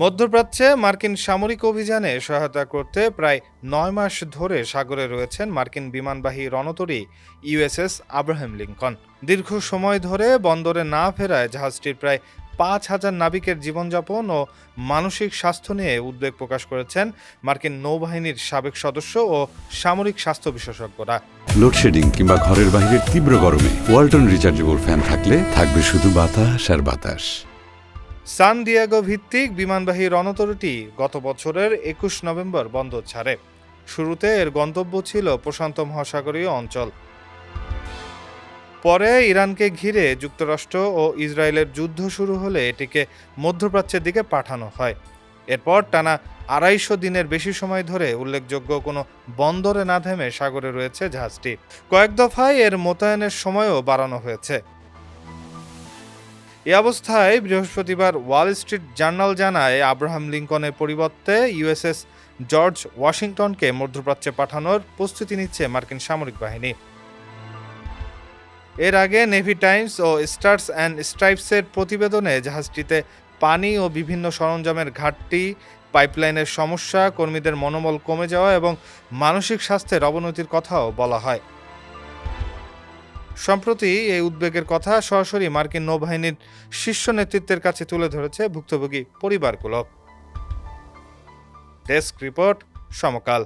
মধ্যপ্রাচ্যে মার্কিন সামরিক অভিযানে সহায়তা করতে প্রায় ৯ মাস ধরে সাগরে রয়েছেন মার্কিন বিমানবাহী রণতরী ইউএসএস আব্রাহাম লিঙ্কন। দীর্ঘ সময় ধরে বন্দরে না ফেরায় জাহাজটির প্রায় ৫,০০০ নাবিকের জীবনযাপন ও মানসিক স্বাস্থ্য নিয়ে উদ্বেগ প্রকাশ করেছেন মার্কিন নৌবাহিনীর সাবেক সদস্য ও সামরিক স্বাস্থ্য বিশেষজ্ঞরা। লোডশেডিং কিংবা ঘরের বাইরের তীব্র গরমে ওয়ালটন রিচার্জেবল ফ্যান থাকলে থাকবে শুধু বাতাস আর বাতাস। সান দিয়েগো ভিত্তিক বিমানবাহী রণতরীটি গত বছরের ২১ নভেম্বর বন্দর ছাড়ে। শুরুতে এর গন্তব্য ছিল প্রশান্ত মহাসাগরীয় অঞ্চল। পরে ইরানকে ঘিরে যুক্তরাষ্ট্র ও ইসরায়েলের যুদ্ধ শুরু হলে এটিকে মধ্যপ্রাচ্যের দিকে পাঠানো হয়। এরপর টানা ২৫০ দিনের বেশি সময় ধরে উল্লেখযোগ্য কোনো বন্দরে না থেমে সাগরে রয়েছে জাহাজটি। কয়েক দফায় এর মোতায়েনের সময়ও বাড়ানো হয়েছে। এ অবস্থায় বৃহস্পতিবার ওয়াল স্ট্রিট জার্নাল জানায়, আব্রাহাম লিঙ্কনের পরিবর্তে ইউএসএস জর্জ ওয়াশিংটনকে মধ্যপ্রাচ্যে পাঠানোর প্রস্তুতি নিচ্ছে মার্কিন সামরিক বাহিনী। এর আগে নেভি টাইমস ও স্টার্স অ্যান্ড স্ট্রাইপসের প্রতিবেদনে জাহাজটিতে পানি ও বিভিন্ন সরঞ্জামের ঘাটতি, পাইপলাইনের সমস্যা, কর্মীদের মনোবল কমে যাওয়া এবং মানসিক স্বাস্থ্যের অবনতির কথাও বলা হয়। সম্প্রতি এই উদ্বেগের কথা সরাসরি মার্কিন নৌবাহিনীর শীর্ষ নেতৃত্বের কাছে তুলে ধরেছে ভুক্তভোগী পরিবারগুলো। ডেস্ক রিপোর্ট, সমকাল।